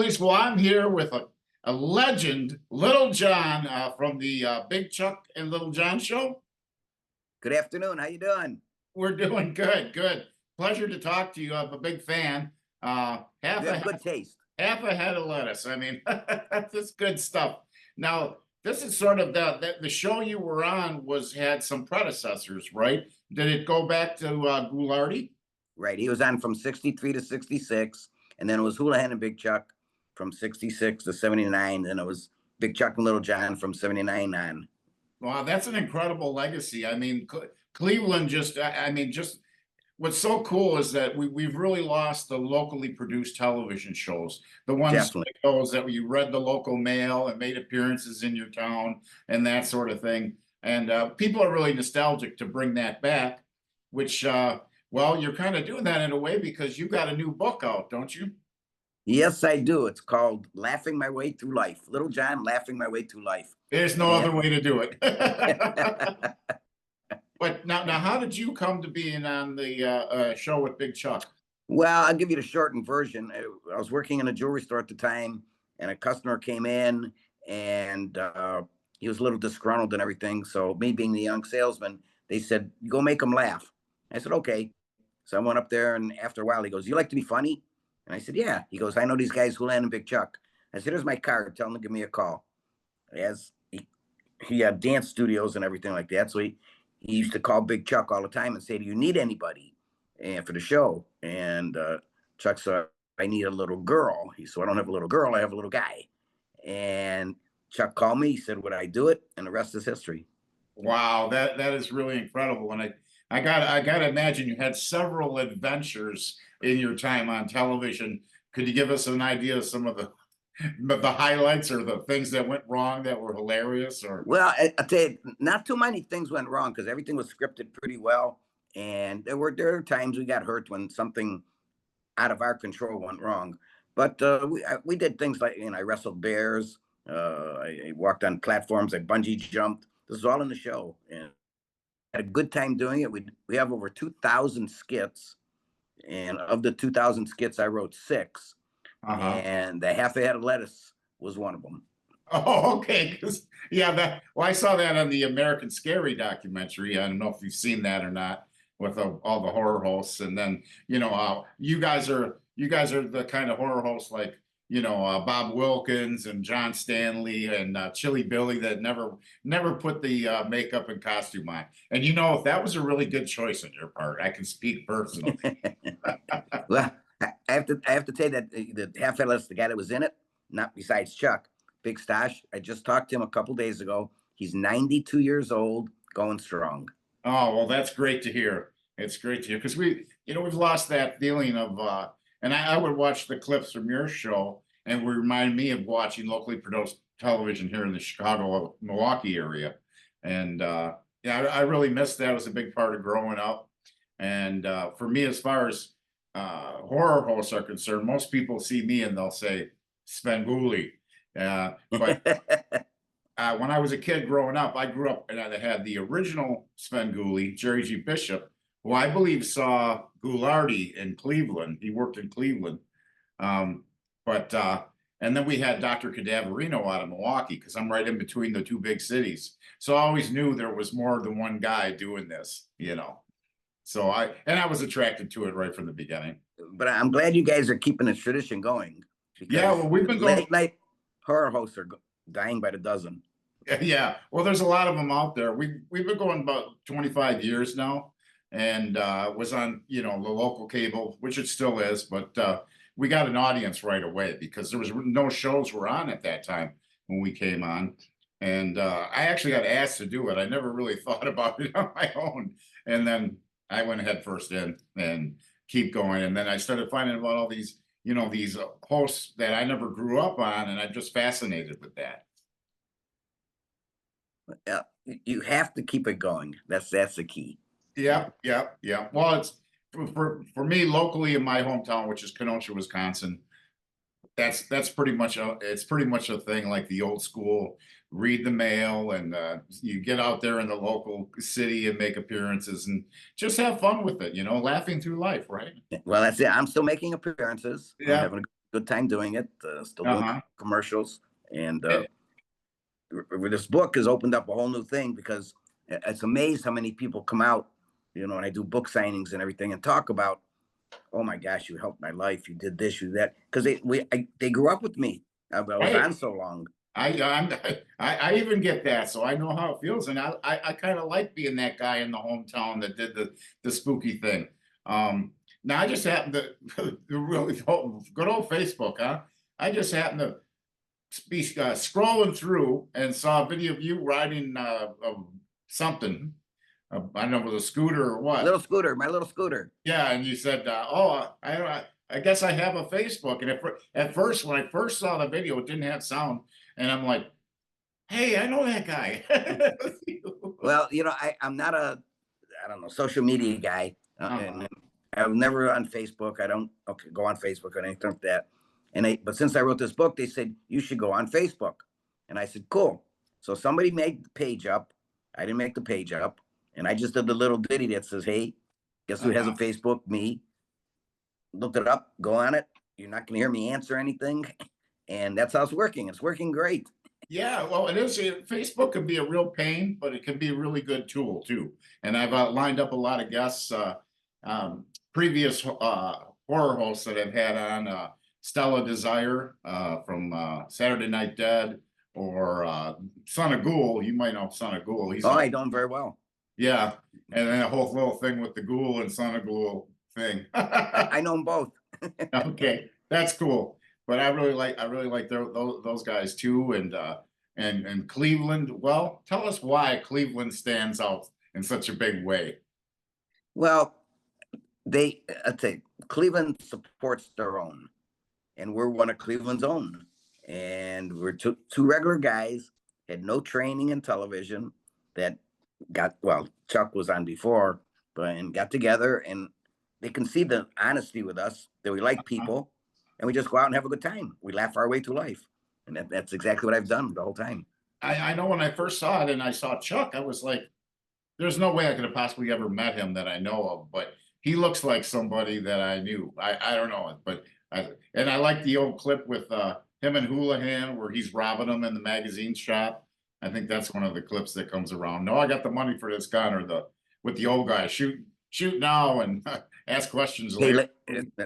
Ghoulies. Well, I'm here with a legend, Little John, from the Big Chuck and Little John show. Good afternoon. How you doing? We're doing good, good. Pleasure to talk to you. I'm a big fan. You have good taste. Half a head of lettuce. I mean, that's good stuff. Now, this is sort of the show you were on had some predecessors, right? Did it go back to Ghoulardi? Right. He was on from 63 to 66, and then it was Houlihan and Big Chuck from 66 to 79, and it was Big Chuck and Little John from 79 on. Wow, that's an incredible legacy. I mean, Cleveland just what's so cool is that we've really lost the locally produced television shows, the ones Definitely. like those that you read the local mail and made appearances in your town and that sort of thing. And people are really nostalgic to bring that back, which, well, you're kind of doing that in a way because you got a new book out, don't you? Yes, I do. It's called Laughing My Way Through Life. Little John Laughing My Way Through Life. There's no And other way to do it. But now, how did you come to being on the show with Big Chuck? well, I'll give you the shortened version. I was working in a jewelry store at the time, and a customer came in, and he was a little disgruntled and everything. So me being the young salesman, they said, "Go make him laugh." I said, "Okay." So I went up there, and after a while, he goes, "You like to be funny?" And I said, "Yeah." He goes, "I know these guys, Houlihan and Big Chuck." I said, "Here's my card. Tell him to give me a call." As he had dance studios and everything like that, so he used to call Big Chuck all the time and say, "Do you need anybody for the show?" And Chuck said, "I need a little girl." He said, "I don't have a little girl. I have a little guy." And Chuck called me. He said, "Would I do it?" And the rest is history. Wow, that is really incredible. And I gotta imagine you had several adventures in your time on television. Could you give us an idea of some of the highlights or the things that went wrong that were hilarious? Or Well, I tell you, not too many things went wrong because everything was scripted pretty well. And there were times we got hurt when something out of our control went wrong. But we did things like, I wrestled bears. I walked on platforms. I bungee jumped. This is all in the show, and had a good time doing it. We have over 2,000 skits, and of the 2,000 skits, I wrote six, uh-huh. and the half a head of lettuce was one of them. Oh, okay. 'Cause, yeah, I saw that on the American Scary documentary. I don't know if you've seen that or not, with all the horror hosts. And then you guys are the kind of horror hosts like Bob Wilkins and John Stanley and Chili Billy that never put the makeup and costume on. And that was a really good choice on your part. I can speak personally. Well, I have to tell you that the half head of lettuce, the guy that was in it, not besides Chuck, Big Stash. I just talked to him a couple days ago. He's 92 years old, going strong. Oh, well, that's great to hear. It's great to hear because we've lost that feeling of, and I would watch the clips from your show and would remind me of watching locally produced television here in the Chicago, Milwaukee area. And yeah, I really missed that. It was a big part of growing up. And for me, as far as horror hosts are concerned, most people see me and they'll say Svengoolie. But when I was a kid growing up, I grew up and I had the original Svengoolie, Jerry G. Bishop, who I believe saw Ghoulardi in Cleveland. He worked in Cleveland. Um, but and then we had Dr. Cadaverino out of Milwaukee because I'm right in between the two big cities. So I always knew there was more than one guy doing this. So I was attracted to it right from the beginning. But I'm glad you guys are keeping the tradition going Yeah, because well, we've been going. late night horror hosts are dying by the dozen. Yeah, well, there's a lot of them out there. We've been going about 25 years now, and was on the local cable, which it still is, but we got an audience right away because there was no shows were on at that time when we came on, and I actually got asked to do it. I never really thought about it on my own, and then I went head first in and keep going, and then I started finding about all these hosts that I never grew up on, and I'm just fascinated with that. You have to keep it going. That's the key. Yeah, yeah, yeah. Well, it's for me locally in my hometown, which is Kenosha, Wisconsin. That's pretty much a thing like the old school. Read the mail, and you get out there in the local city and make appearances and just have fun with it. Laughing through life, right? Well, that's it. I'm still making appearances. I'm Yeah. having good time doing it. Still doing Uh-huh. commercials, and Eh, this book has opened up a whole new thing because it's amazed how many people come out, and I do book signings and everything and talk about, oh my gosh, you helped my life. You did this, you did that. Because they grew up with me. I was Right. on so long. I even get that, so I know how it feels, and I kind of like being that guy in the hometown that did the spooky thing. Now I just happened to the really good old Facebook, huh? I just happened to be scrolling through and saw a video of you riding something. I don't know, with a scooter or what. Little scooter, my little scooter. Yeah, and you said, "Oh, I guess I have a Facebook." And at first, when I first saw the video, it didn't have sound, and I'm like, "Hey, I know that guy." Well, I'm not I don't know, social media guy, Uh-huh. and I'm never on Facebook. I don't go on Facebook or anything like that. But since I wrote this book, they said you should go on Facebook, and I said cool. So somebody made the page up. I didn't make the page up, and I just did the little ditty that says, "Hey, guess who has a Uh-huh. Facebook? Me. Look it up. Go on it. You're not going to hear me answer anything." And that's how it's working. It's working great. Yeah, well, it is. Facebook can be a real pain, but it can be a really good tool too. And I've lined up a lot of guests, um, previous horror hosts that I've had on, Stella Desire from Saturday Night Dead, or Son of Ghoul. You might know Son of Ghoul. He's Oh, all, I know him very well. yeah, and then a whole little thing with the Ghoul and Son of Ghoul thing. I know them both. Okay, that's cool. But I really like those guys too, and Cleveland. Well, tell us why Cleveland stands out in such a big way. Well, I think Cleveland supports their own, and we're one of Cleveland's own. And we're two regular guys, had no training in television, that well, Chuck was on before, and got together, and they can see the honesty with us, that we like people, and we just go out and have a good time. We laugh our way through life. And that's exactly what I've done the whole time. I know when I first saw it and I saw Chuck, I was like, there's no way I could have possibly ever met him that I know of, but he looks like somebody that I knew. I don't know, but I like the old clip with him and Houlihan where he's robbing them in the magazine shop. I think that's one of the clips that comes around. No, I got the money for this gun, or the with the old guy, shoot now and ask questions Hey, later.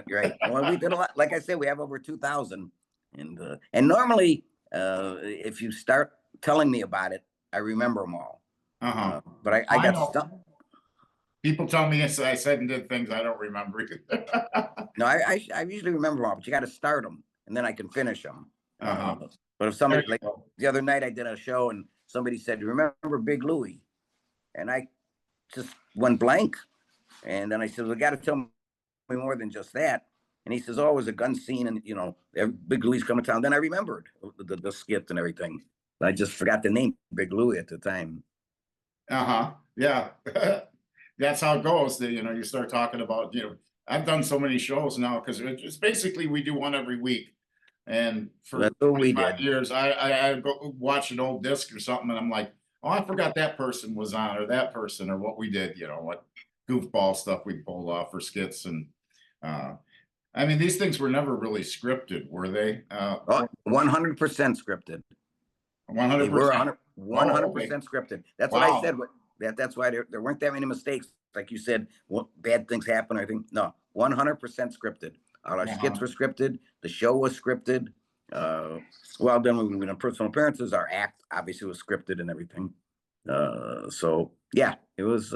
right. Well, we did a lot. Like I said, we have over 2,000, and normally, if you start telling me about it, I remember them all. Uh-huh. But I I got know. stuck. People tell me I said and did things I don't remember either. No, I usually remember them all, but you got to start them, and then I can finish them. Uh-huh. But if There somebody, you like go. the other night, I did a show and somebody said, "Remember Big Louie?" And I just went blank. And then I said, "Well, got to tell me more than just that." And he says, "Oh, it was a gun scene, and Big Louie's coming to town." Then I remembered the skit and everything. I just forgot the name Big Louie at the time. Uh-huh. Yeah. That's how it goes. You start talking about, I've done so many shows now because it's basically we do one every week. And So for that's what we 25 did. years, I go watch an old disc or something, and I'm like, oh, I forgot that person was on, or that person, or what we did, what goofball stuff we pulled off for skits. And uh, I mean, these things were never really scripted, were they? Oh, 100% scripted. They were 100%. 100, Oh, okay. 100% scripted. That's what I Wow. said. That's why there weren't that many mistakes. Like you said, bad things happen. I think no, 100% scripted. All our skits Uh-huh. were scripted. The show was scripted. Well, then when we went on personal appearances, our act obviously was scripted and everything. So yeah, it was.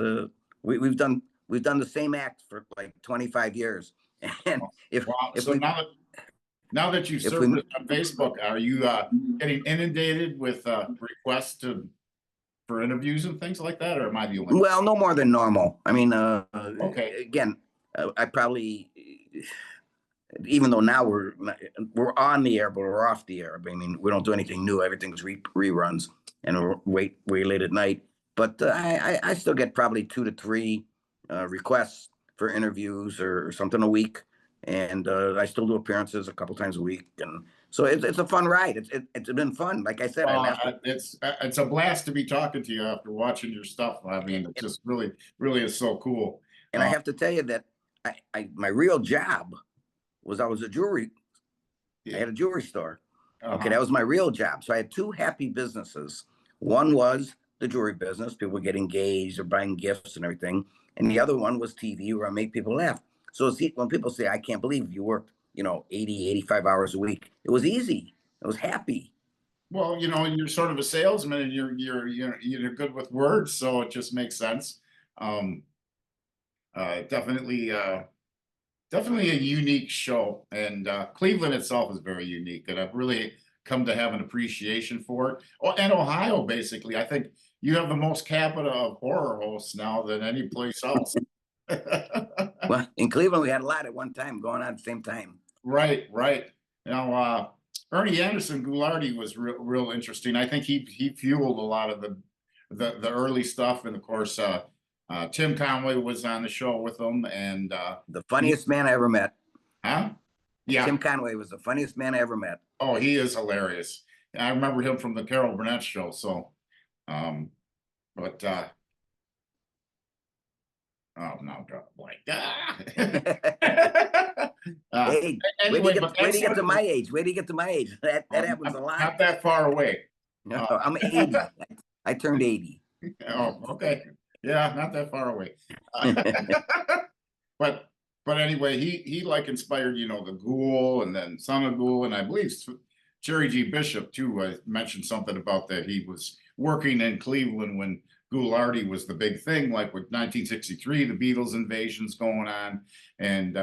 We've done the same act for like 25 years, and if Wow. if So we now that you if we surface on Facebook, are you getting inundated with requests for interviews and things like that, or am I the only one? well, no more than normal. I mean, Okay. again, I probably, even though now we're on the air, but we're off the air. I mean, we don't do anything new. Everything's reruns, and we're way late at night. But I still get probably 2 to 3 requests for interviews or something a week, and I still do appearances a couple times a week, and so it's a fun ride. It's been fun. Like I said, I laughed. It's a blast to be talking to you after watching your stuff. I mean, it just really is so cool. And I have to tell you that my real job was I was a jewelry I had a jewelry store. Okay, Uh-huh. that was my real job. So I had two happy businesses. One was the jewelry business. People would get engaged or buying gifts and everything. And the other one was TV, where I make people laugh. So see, when people say, I can't believe you worked, 80, 85 hours a week, it was easy. I was happy. Well, you're sort of a salesman and you're good with words, so it just makes sense. Um, definitely, definitely a unique show, and Cleveland itself is very unique, and I've really come to have an appreciation for it. Oh, and Ohio, basically, I think you have the most capita of horror hosts now than any place else. Well, in Cleveland, we had a lot at one time going on at the same time. Right, right. Now, Ernie Anderson Goulardi was real interesting. I think he fueled a lot of the early stuff, and of course, Tim Conway was on the show with him, and The funniest man I ever met. huh? Yeah. Tim Conway was the funniest man I ever met. Oh, he is hilarious. I remember him from the Carol Burnett show. So, but oh no, God, like Hey, anyway, wait to get to my age. Wait to get to my age. That happens a lot. Not that far away. No, I'm 80. I turned 80. Oh, okay. Yeah, not that far away. But anyway, he like inspired, the Ghoul and then Son of Ghoul, and I believe Jerry G. Bishop too mentioned something about that he was working in Cleveland when Goulardi was the big thing, like with 1963, the Beatles invasions going on, and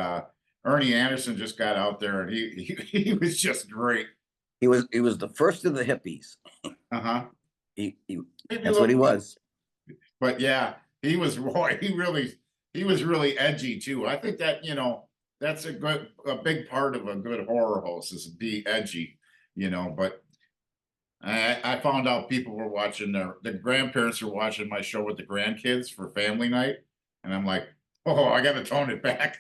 Ernie Anderson just got out there and he was just great. He was the first of the hippies. Uh-huh. That's what he was. But yeah, he was boy, he was really edgy too. I think that, that's a big part of a good horror host is to be edgy, but I found out people were watching the grandparents were watching my show with the grandkids for family night. And I'm like, oh, I gotta tone it back.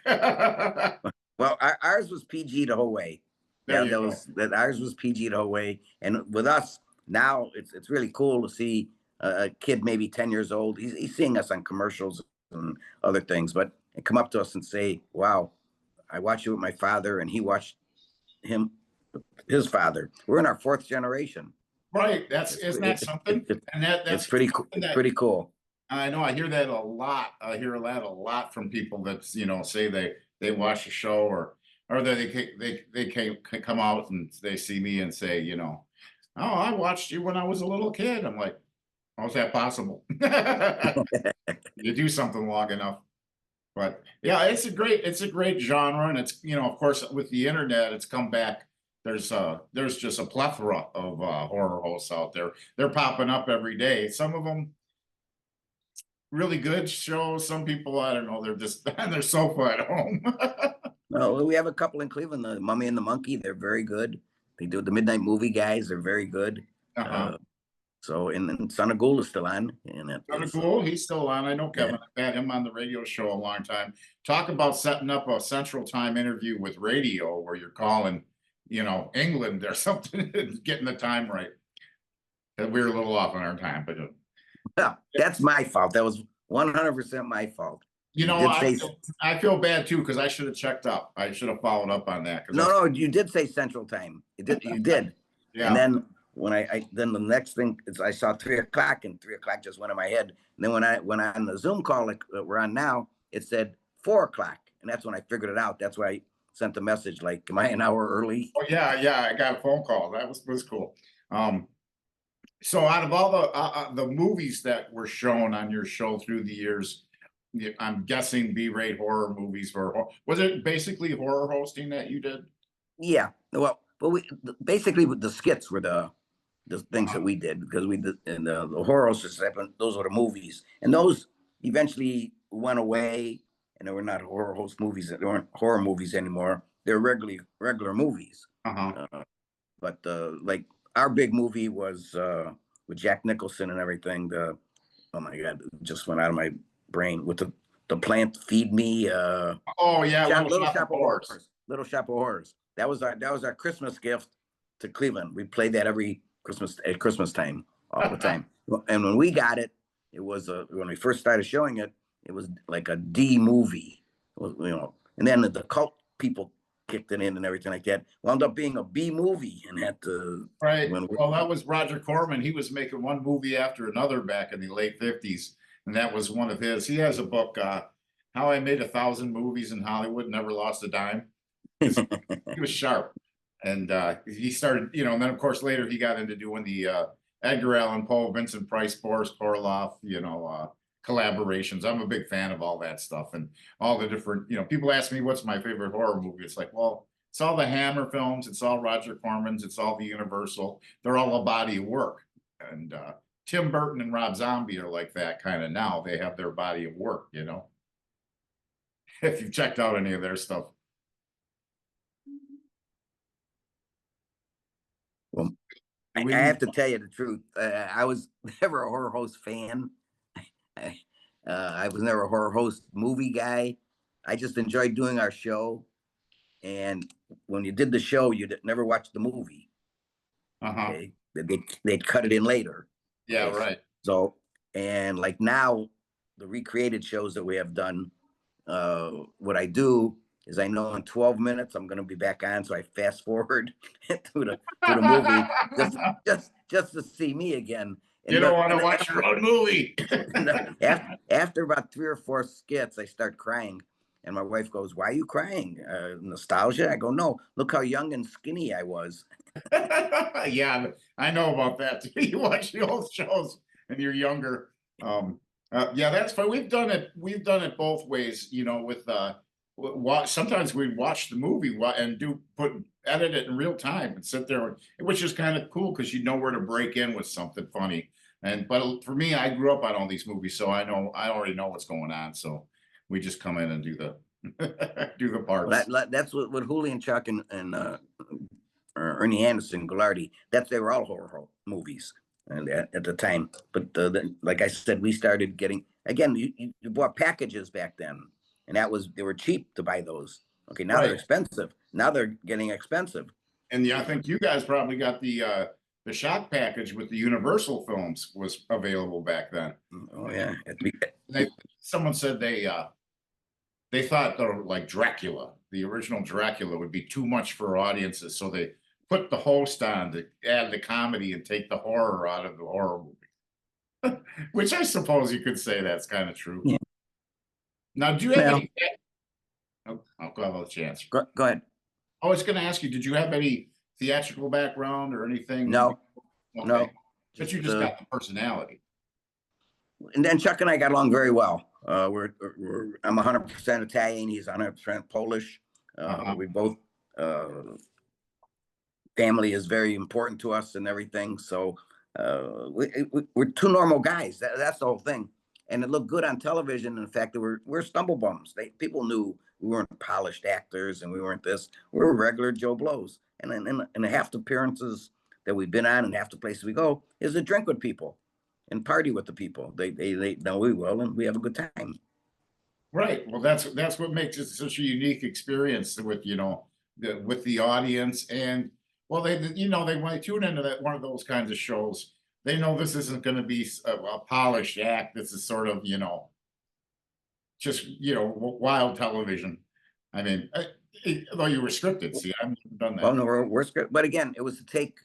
Well, ours was PG the whole way. There Yeah, you go. ours was PG the whole way. And with us now, it's really cool to see a kid maybe 10 years old. He's seeing us on commercials and other things, but come up to us and say, "Wow, I watched you with my father, and he watched his father." We're in our fourth generation. Right. Isn't that something? And that's It's pretty cool. It's pretty cool. I know I hear that a lot. I hear that a lot from people that, say they watch a show or they come out and they see me and say, oh, I watched you when I was a little kid. I'm like, how's that possible? You do something long enough. But yeah, it's a great genre, and it's, of course, with the internet, it's come back. There's just a plethora of horror hosts out there. They're popping up every day. Some of them really good shows. Some people, I don't know, they're just on their sofa at home. No, we have a couple in Cleveland, the Mummy and the Monkey. They're very good. They do the Midnight Movie guys. They're very good. Uh-huh. So, and Son of Ghoul is still on. Kind of cool. He's still on. I know Kevin. I've had him on the radio show a long time. Talk about setting up a Central Time interview with radio where you're calling, England or something, and getting the time right. And we were a little off on our time, but Well, that's my fault. That was 100% my fault. I feel bad too because I should have checked up. I should have followed up on that. No, you did say Central Time. You did. Yeah. And then when then the next thing is I saw 3:00, and 3:00 just went in my head. And then when I went on the Zoom call like we're on now, it said 4:00, and that's when I figured it out. That's why I sent the message like, "Am I an hour early?" Oh yeah, I got a phone call. That was cool. So out of all the movies that were shown on your show through the years, I'm guessing B-rate horror movies was it basically horror hosting that you did? Yeah. Well, but basically the skits were the things that we did because we did, and the horror hosts, those were the movies, and those eventually went away, and they were not horror host movies. They weren't horror movies anymore. They're regular movies. Uh-huh. But like our big movie was with Jack Nicholson and everything. Oh my God, it just went out of my brain with the plant Feed Me. Oh yeah, Little Shop of Horrors. Little Shop of Horrors. That was our Christmas gift to Cleveland. We played that every Christmas at Christmas time, all the time. And when we got it, it was when we first started showing it, it was like a D movie, and then the cult people kicked it in and everything like that. Wound up being a B movie, and had to Right. when Well, that was Roger Corman. He was making one movie after another back in the late 50s. And that was one of his. He has a book, How I Made 1,000 Movies in Hollywood, Never Lost a Dime. He was sharp. And he started, and then of course later he got into doing the Edgar Allan Poe, Vincent Price, Boris Karloff, collaborations. I'm a big fan of all that stuff and all the different, people ask me what's my favorite horror movie. It's like, well, it's all the Hammer films, it's all Roger Corman's, it's all the Universal. They're all a body of work. And Tim Burton and Rob Zombie are like that kind of now. They have their body of work, if you've checked out any of their stuff. Well, I have to tell you the truth. I was never a horror host fan. I was never a horror host movie guy. I just enjoyed doing our show. And when you did the show, you never watched the movie. Okay, they'd cut it in later. Yeah, okay? right. So, and like now, the recreated shows that we have done, what I do is I know in 12 minutes I'm going to be back on, so I fast forward to the movie just to see me again. And you don't want to watch your own movie. after about 3 or 4 skits, I start crying. And my wife goes, "Why are you crying? Nostalgia?" I go, "No, look how young and skinny I was." Yeah, I know about that too. You watch the old shows and you're younger. Yeah, that's fine. We've done it both ways, with sometimes we watch the movie and edit it in real time and sit there, which is kind of cool because you know where to break in with something funny. But for me, I grew up on all these movies, so I already know what's going on. So we just come in and do the do the parts. That's what Hooli and Chuck and Ernie Anderson, Goulardi, they were all horror movies and at the time. But like I said, we started getting, again, you bought packages back then, and they were cheap to buy those. Okay, now they're expensive. Now they're getting expensive. And yeah, I think you guys probably got the shock package with the Universal films was available back then. Oh yeah. Someone said they thought like Dracula, the original Dracula, would be too much for audiences, so they put the host on to add the comedy and take the horror out of the horror movie. Which I suppose you could say that's kind of true. Yeah. Now, do you have any? I'll go have a chance. Go ahead. I was going to ask you, did you have any theatrical background or anything? No, okay. No. But you just got the personality. And then Chuck and I got along very well. I'm 100% Italian. He's 100% Polish. We both, family is very important to us and everything. So we're two normal guys. That's the whole thing. And it looked good on television. In fact, that we're stumble bums. People knew we weren't polished actors and we weren't this. We were regular Joe Blows. And half the appearances that we've been on and half the places we go is to drink with people and party with the people. They know we will, and we have a good time. Right. Well, that's what makes it such a unique experience with with the audience. And well, they when they tune into one of those kinds of shows, they know this isn't going to be a polished act. This is sort of just wild television. I mean, though you were scripted. See, I've never done that. Oh no, we're scripted. But again, it was to take.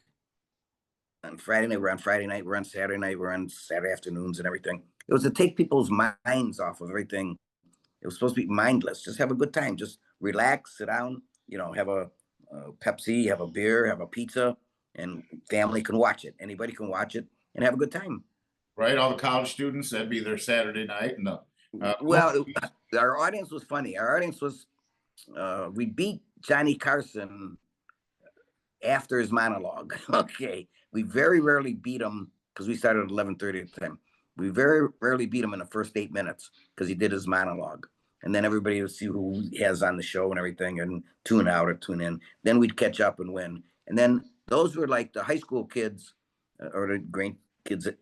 On Friday night, we're on Friday night, we're on Saturday night, we're on Saturday afternoons and everything. It was to take people's minds off of everything. It was supposed to be mindless. Just have a good time. Just relax, sit down, have a Pepsi, have a beer, have a pizza, and family can watch it. Anybody can watch it and have a good time. Right. All the college students, that'd be their Saturday night. And well, our audience was funny. Our audience was, we beat Johnny Carson after his monologue. Okay. We very rarely beat him because we started at 11:30 at the time. We very rarely beat him in the first 8 minutes because he did his monologue. And then everybody would see who he has on the show and everything and tune out or tune in. Then we'd catch up and win. And then those were like the high school kids or the great kids that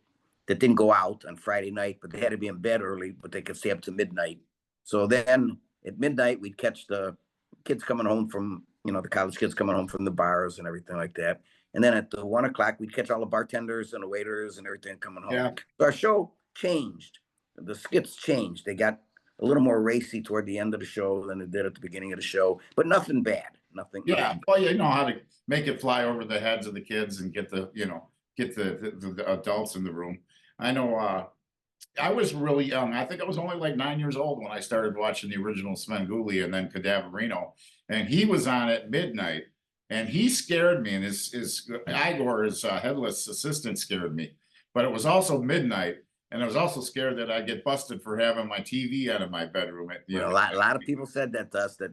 didn't go out on Friday night, but they had to be in bed early, but they could stay up to midnight. So then at midnight, we'd catch the kids coming home from, the college kids coming home from the bars and everything like that. And then at the 1 o'clock, we'd catch all the bartenders and the waiters and everything coming home. Yeah. So our show changed. The skits changed. They got a little more racy toward the end of the show than it did at the beginning of the show, but nothing bad. Nothing. Yeah, Nothing well, you know how to make it fly over the heads of the kids and get the, get the adults in the room. I know, I was really young. I think I was only like 9 years old when I started watching the original Svengoolie and then Cadaverino. And he was on at midnight and he scared me. And his Igor, his headless assistant, scared me. But it was also midnight. And I was also scared that I'd get busted for having my TV out of my bedroom at the Well, end. a lot of people said that to us, that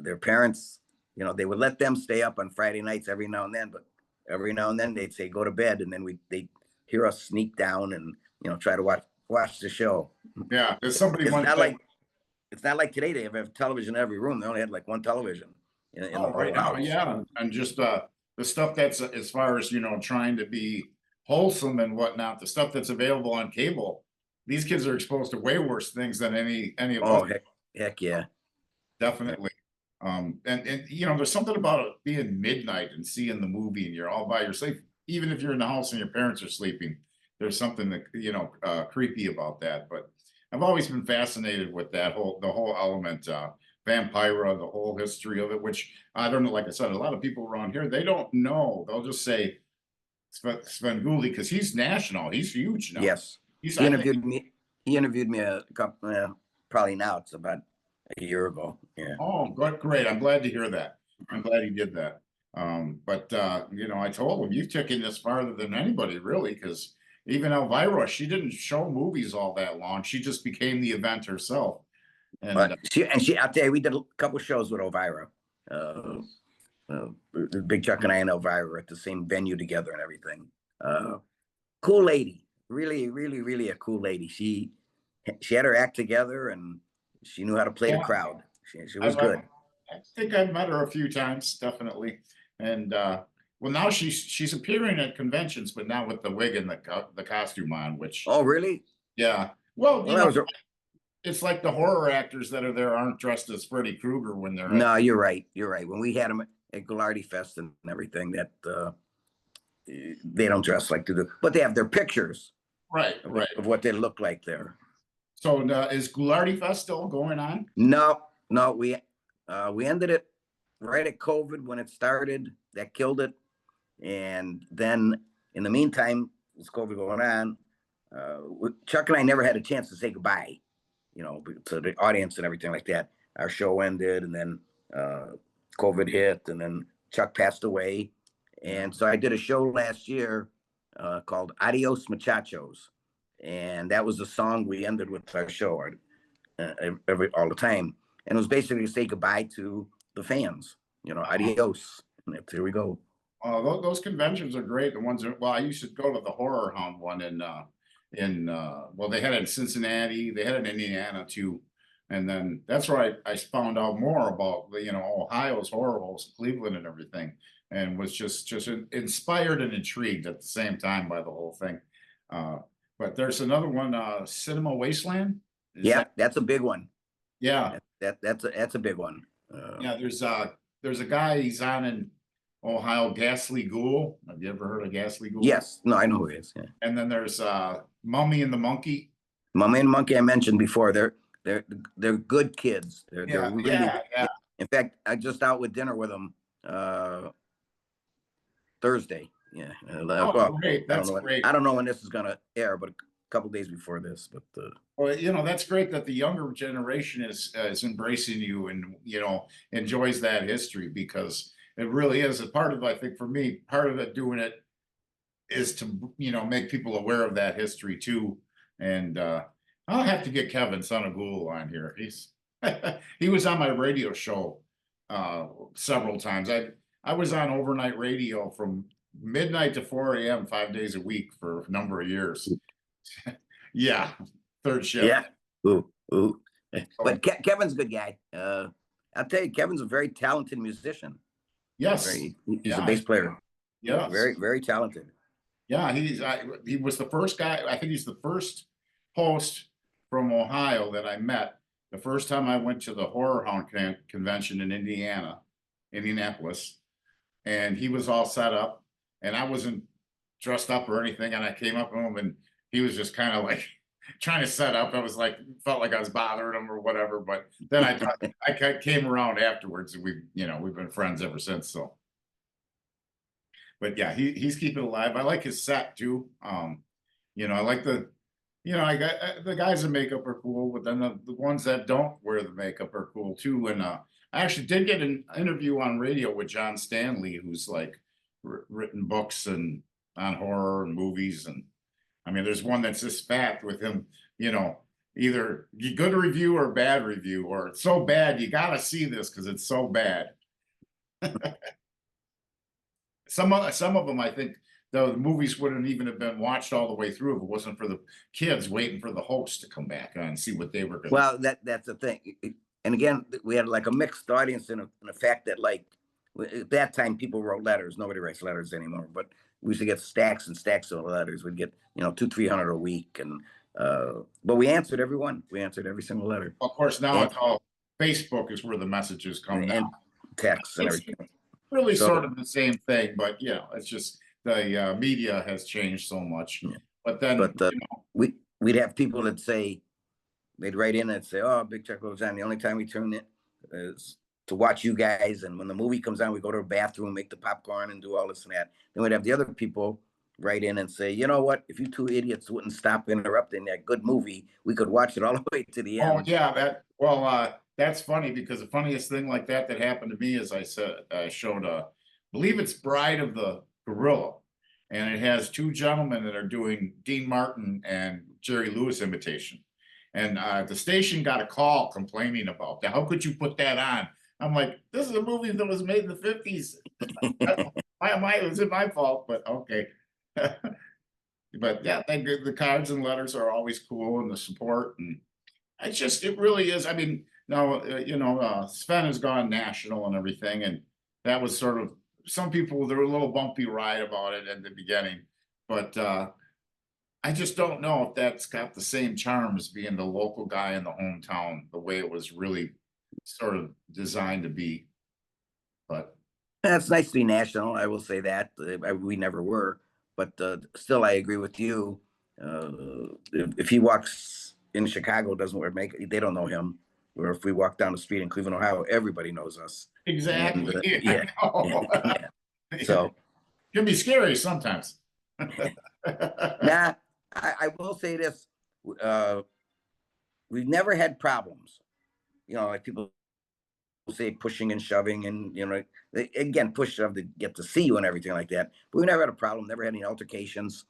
their parents, they would let them stay up on Friday nights every now and then, but every now and then they'd say go to bed, and then they'd hear us sneak down and try to watch the show. Yeah, there's somebody It's one not day. like it's not like today. They have television in every room. They only had like one television in the Oh, whole right now, house. yeah, and just the stuff that's as far as trying to be wholesome and whatnot, the stuff that's available on cable. These kids are exposed to way worse things than any of Oh, us, heck yeah. definitely. And there's something about it being midnight and seeing the movie and you're all by yourself, even if you're in the house and your parents are sleeping. There's something that creepy about that. But I've always been fascinated with the whole element, Vampira, the whole history of it, which I don't know. Like I said, a lot of people around here, they don't know. They'll just say Svengoolie because he's national. He's huge now. Yes. He's, He I think, interviewed me. He interviewed me a couple, probably now it's about a year ago. Yeah. oh, great. I'm glad to hear that. I'm glad he did that. But I told him, you've taken this farther than anybody, really, because even Elvira, she didn't show movies all that long. She just became the event herself. And But I'll tell you, we did a couple shows with Elvira. Big Chuck and I and Elvira were at the same venue together and everything. Cool lady, really, really, really a cool lady. She had her act together and she knew how to play the crowd. She was good. I think I've met her a few times, definitely. And well, now she's appearing at conventions, but now with the wig and the costume on, which, Oh, really? yeah. Well, Well, it's like the horror actors that are there aren't dressed as Freddy Krueger when they're no, you're right. You're right. When we had them at Ghilardi Fest and everything, that they don't dress like they do, but they have their pictures right. of what they look like there. So is Ghilardi Fest still going on? No, we ended it right at COVID when it started. That killed it. And then in the meantime, with COVID going on, Chuck and I never had a chance to say goodbye, to the audience and everything like that. Our show ended, and then COVID hit, and then Chuck passed away. And so I did a show last year called Adios Muchachos. And that was the song we ended with our show all the time. And it was basically to say goodbye to the fans, adios. And here we go. Those conventions are great. The ones that, well, I used to go to the Horror Hound one well, they had it in Cincinnati, they had it in Indiana too. And then that's where I found out more about Ohio's horror hosts, Cleveland and everything, and was just inspired and intrigued at the same time by the whole thing. But there's another one, Cinema Wasteland. That's a big one. Yeah, that's a big one. yeah. There's a guy, he's on in Ohio, Ghastly Ghoul. Have you ever heard of Ghastly Ghoul? Yes, no, I know who he is. Yeah. And then there's Mummy and the Monkey. Mummy and the Monkey I mentioned before. They're good kids. They're really. Yeah. In fact, I just out with dinner with them Thursday. Yeah. Great. That's great. I don't know when this is gonna air, but a couple days before this. But well, that's great that the younger generation is embracing you and enjoys that history, because it really is a part of, I think for me, part of it doing it is to make people aware of that history too. And I'll have to get Kevin, son of Ghoul, on here. He was on my radio show several times. I was on overnight radio from midnight to 4 a.m. 5 days a week for a number of years. Yeah, third shift. Yeah. Ooh. But Kevin's a good guy. I'll tell you, Kevin's a very talented musician. Yes, he's a bass player. Yeah, very, very talented. Yeah, he was the first guy. I think he's the first host from Ohio that I met the first time I went to the Horror Hound convention in Indianapolis, and he was all set up, and I wasn't dressed up or anything, and I came up to him, and he was just kind of like trying to set up. I was like, felt like I was bothering him or whatever. But then I thought came around afterwards, and we've been friends ever since. So, but yeah, he's keeping it alive. I like his set too. I like I got the guys in makeup are cool, but then the ones that don't wear the makeup are cool too. And I actually did get an interview on radio with John Stanley, who's like written books and on horror and movies. And I mean, there's one that's this fat with him, either good review or bad review, or it's so bad you gotta see this because it's so bad. Some of them, I think, the movies wouldn't even have been watched all the way through if it wasn't for the kids waiting for the host to come back and see what they were going to. Well, that's the thing. And again, we had like a mixed audience in the fact that, like, at that time people wrote letters. Nobody writes letters anymore, but we used to get stacks and stacks of letters. We'd get 200-300 a week, and but we answered every one. We answered every single letter. Of course, now it's all Facebook is where the messages come and now. Texts and everything. Really sort of the same thing, but it's just the media has changed so much. Yeah. But then we'd have people that say, they'd write in and say, "Oh, Big Chuck Little John, the only time we tune it is to watch you guys, and when the movie comes on, we go to the bathroom, make the popcorn, and do all this and that." Then we'd have the other people write in and say, "You know what? If you two idiots wouldn't stop interrupting that good movie, we could watch it all the way to the end." Oh yeah, that's funny, because the funniest thing like that happened to me is I showed believe it's Bride of the Gorilla, and it has two gentlemen that are doing Dean Martin and Jerry Lewis imitation. And the station got a call complaining about that. How could you put that on? I'm like, this is a movie that was made in the 50s. It was my fault, but okay. But yeah, the cards and letters are always cool, and the support, and it really is. I mean, now Sven has gone national and everything, and that was sort of, some people, there were a little bumpy ride about it in the beginning, but I just don't know if that's got the same charm as being the local guy in the hometown, the way it was really sort of designed to be. But it's nice to be national. I will say that we never were, but still, I agree with you. If he walks in Chicago, doesn't wear makeup, they don't know him. Or if we walk down the street in Cleveland, Ohio, everybody knows us. Exactly. And, yeah. So it can be scary sometimes. Nah, I will say this. We've never had problems. Like people say pushing and shoving, and again, push shove to get to see you and everything like that. But we never had a problem. Never had any altercations.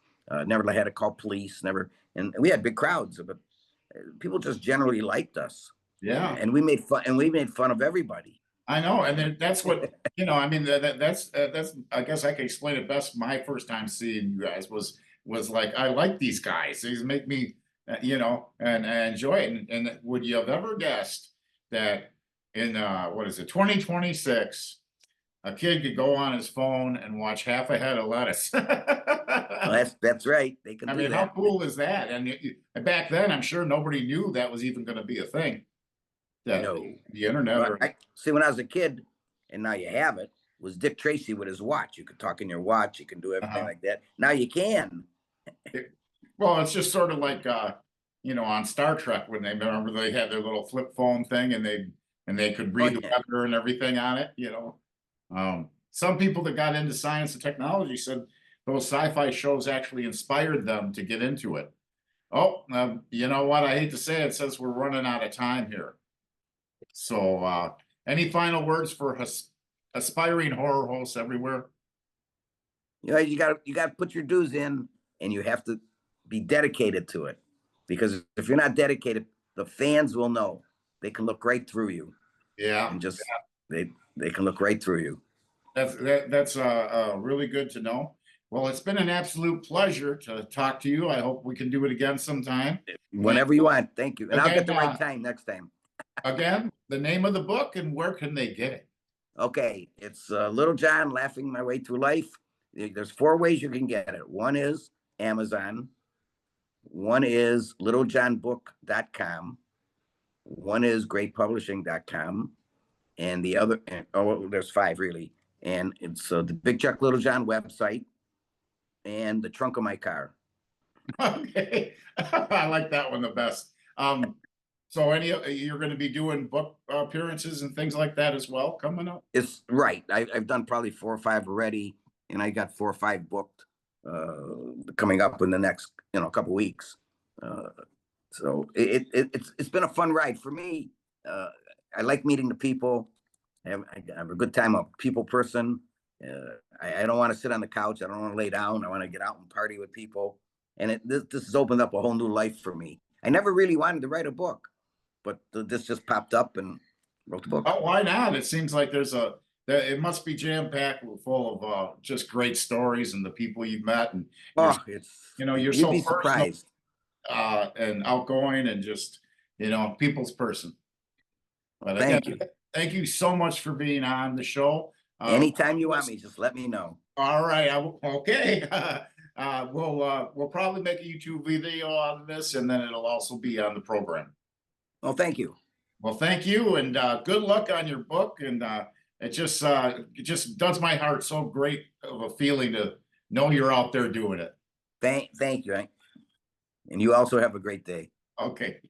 Never had to call police. Never. And we had big crowds, but people just generally liked us. Yeah. And we made fun. And we made fun of everybody. I know, and then that's what I mean. That's I guess I can explain it best. My first time seeing you guys was like, I like these guys. These make me, and I enjoy it. And would you have ever guessed that in what is it, 2026, a kid could go on his phone and watch half a head of lettuce? Well, that's right. They can. I do mean, that. how cool is that? And back then, I'm sure nobody knew that was even going to be a thing. That the internet. See, when I was a kid, and now you have it, was Dick Tracy with his watch. You could talk in your watch. You can do everything like that. Now you can. Well, it's just sort of like on Star Trek, when they had their little flip phone thing, and they could read the weather and everything on it. Some people that got into science and technology said those sci-fi shows actually inspired them to get into it. Oh, you know what? I hate to say it, since we're running out of time here. So, any final words for aspiring horror hosts everywhere? You got to put your dues in, and you have to be dedicated to it. Because if you're not dedicated, the fans will know. They can look right through you. Yeah, and just they can look right through you. That's really good to know. Well, it's been an absolute pleasure to talk to you. I hope we can do it again sometime. Whenever you want. Thank you. And I'll get the right time next time. Again, the name of the book and where can they get it? Okay, it's Little John Laughing My Way Through Life. There's 4 ways you can get it. One is Amazon. One is littlejohnbook.com. One is greatpublishing.com. And the other, there's 5 really. And it's the Big Chuck Little John website and the trunk of my car. Okay, I like that one the best. So you're gonna be doing book appearances and things like that as well coming up? It's right. I've done probably 4 or 5 already, and I got 4 or 5 booked coming up in the next couple weeks. Uh, so it's been a fun ride for me. Uh, I like meeting the people. I have a good time. I'm a people person. I don't want to sit on the couch. I don't want to lay down. I want to get out and party with people. And this has opened up a whole new life for me. I never really wanted to write a book, but this just popped up and wrote the book. Oh, why not? It seems like it must be jam-packed full of just great stories and the people you've met, and you're Oh, you're you'd so be personal surprised. and outgoing and just people's person. Well, But again, thank you. thank you so much for being on the show. Anytime you want me, just let me know. All right, okay. We'll probably make a YouTube video out of this, and then it'll also be on the program. Well, thank you. Well, thank you, and good luck on your book. And it just does my heart so great of a feeling to know you're out there doing it. Thank you. And you also have a great day. Okay.